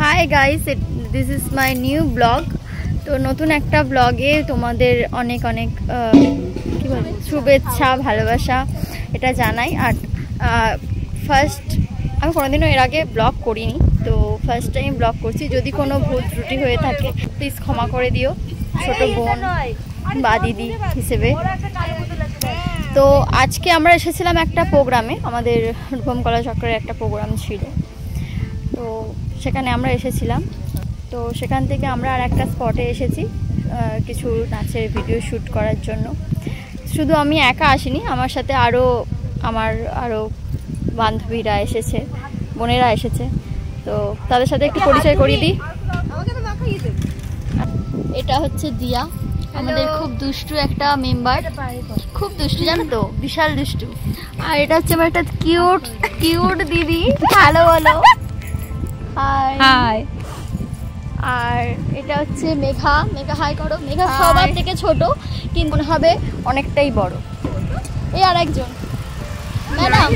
Hi guys, this is my new blog. তো নতুন একটা ব্লগে তোমাদের অনেক অনেক কি বলবো শুভেচ্ছা ভালোবাসা এটা জানাই। আর ফার্স্ট আমি কোনোদিনও এর আগে ব্লগ করিনি, তো ফার্স্ট টাইম ব্লগ করছি। যদি কোনো ভুল ত্রুটি হয়ে থাকে প্লিজ ক্ষমা করে দিও, ছোট বোন বা দিদি হিসেবে। তো আজকে আমরা এসেছিলাম একটা প্রোগ্রামে, আমাদের রূপম কলা চক্রের একটা প্রোগ্রাম ছিল, তো সেখানে আমরা এসেছিলাম। তো সেখান থেকে আমরা আর একটা স্পটে এসেছি কিছু নাচের ভিডিও শ্যুট করার জন্য। শুধু আমি একা আসিনি, আমার সাথে আরও বান্ধবীরা এসেছে, বোনেরা এসেছে। তো তাদের সাথে একটু পরিচয় করিয়ে দিই। এটা হচ্ছে দিয়া, আমাদের খুব দুষ্টু একটা মেম্বার, খুব দুষ্টু জানো তো, বিশাল দুষ্টু। আর এটা হচ্ছে আমার একটা কিউট দিদি, হ্যালো বলো। হাই। আর এটা হচ্ছে মেঘা হাই করো। মেঘা সবার থেকে ছোট, কিন্তু মনে হবে অনেকটাই বড়। এই আর একজন ম্যাডাম,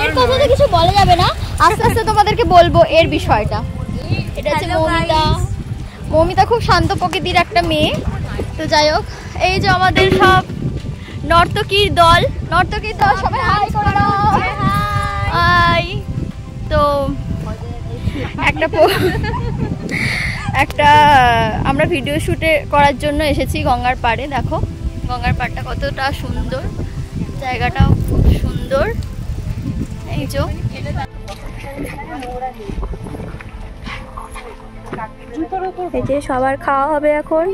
এর কথা তো কিছু বলা যাবে না, আস্তে আস্তে তোমাদেরকে বলবো এর বিষয়টা। এটা হচ্ছে মৌমিতা, খুব শান্ত প্রকৃতির একটা মেয়ে। তো যাই হোক, এই যে আমাদের সব নর্তকীর দল সবাই হাই করে দাও। হাই। তো একটা আমরা ভিডিও শুটে করার জন্য এসেছি গঙ্গার পাড়ে। দেখো গঙ্গার পাড়টা কতটা সুন্দর, জায়গাটাও খুব সুন্দর। এই যে সবার খাওয়া হবে এখন,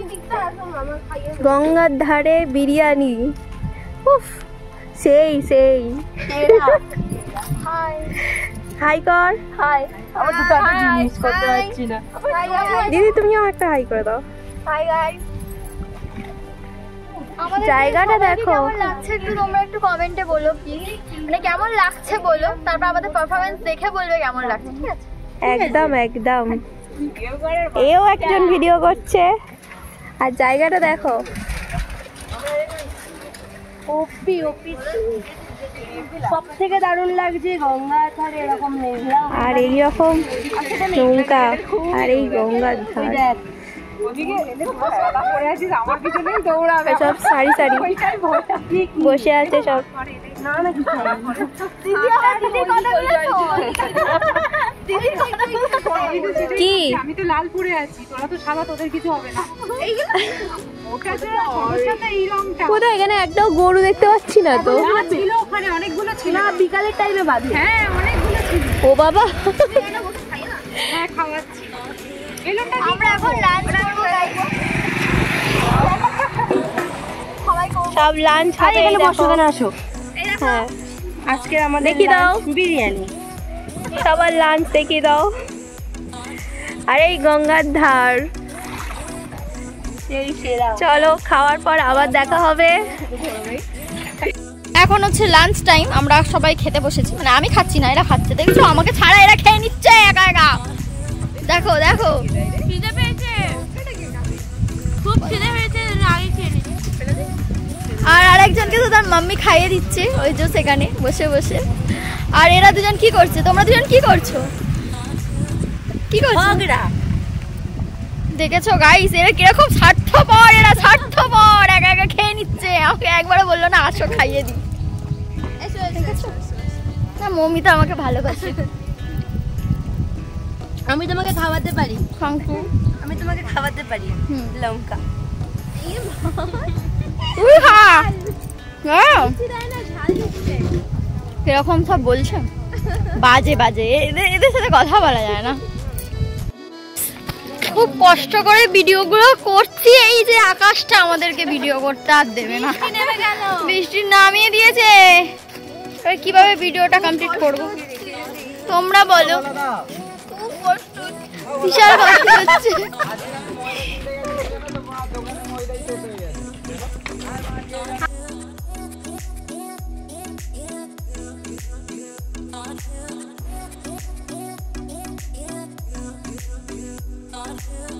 গঙ্গার ধারে বিরিয়ানি। উফ, সেই হাই কর। হাই। দিদি তুমিও একটা হাই করে দাও। Hi guys. জায়গাটা দেখো কেমন লাগছে, একটু তোমরা একটু কমেন্টে বলো প্লিজ, মানে কেমন লাগছে বলো, তারপর আমাদের পারফরম্যান্স দেখে বলবে কেমন লাগছে, ঠিক আছে? একদম এও একজন ভিডিও করছে। আর জায়গাটা দেখো, সব থেকে দারুণ লাগছে গঙ্গার ধারে এরকম মেঘলা আর এইরকম নৌকা আর এই গঙ্গার ধার। সব সারি বসে আছে সব। কি আমি তো লাল পরে আছি, তোরা তো সাদা, তোদের কিছু হবে না। কোথায় এখানে একটাও গরু দেখতে পাচ্ছি না তো। ছিল ওখানে অনেকগুলো ছিল, বিকালের টাইমে বাঁধে। হ্যাঁ অনেকগুলো ছিল। ও বাবা, হ্যাঁ খাওয়াচ্ছি। আমরা এখন লাঞ্চ করবো, সব লাঞ্চ হবে। এখানে বসো, এখানে আসো। হ্যাঁ আজকে আমাদের দেখিয়ে দাও বিরিয়ানি, সবার লাঞ্চ দেখিয়ে দাও। আর এই গঙ্গার ধার, চলো খাওয়ার পর আবার দেখা হবে। এখন হচ্ছে লাঞ্চ টাইম, আমরা সবাই খেতে বসেছি, মানে আমি খাচ্ছি না, এরা খাচ্ছে। দেখছো আমাকে ছাড়া এরা খেয়ে নিচ্ছে একা একা। দেখো খিদে পেয়েছে, খুব খিদে পেয়েছে, আগে খেয়ে নিচ্ছি। আর আরেকজনকে তো তার মাম্মি খাইয়ে দিচ্ছে, ওই যে সেখানে বসে বসে। আর এরা দুজন কি করছে? তোমরা দুজন কি করছো? দেখেছো গাইস, এরা কিরকম স্বার্থপর, একা একা খেয়ে নিচ্ছে। আমাকে একবারও বললো না আসো খাইয়ে দিই। না মৌমিতা আমাকে ভালোবাসে। আমি তোমাকে খাওয়াতে পারি শঙ্কু, আমি তোমাকে খাওয়াতে পারি লঙ্কা। কিরকম সব বলছে, বাজে এদের সাথে কথা বলা যায় না। খুব কষ্ট করে ভিডিও গুলো করছি, এই যে আকাশটা আমাদেরকে ভিডিও করতে আর দেবে না, বৃষ্টি নামিয়ে দিয়েছে। কিভাবে ভিডিওটা কমপ্লিট করব তোমরা বলো? খুব কষ্ট, বিশাল কষ্ট হচ্ছে। Yeah.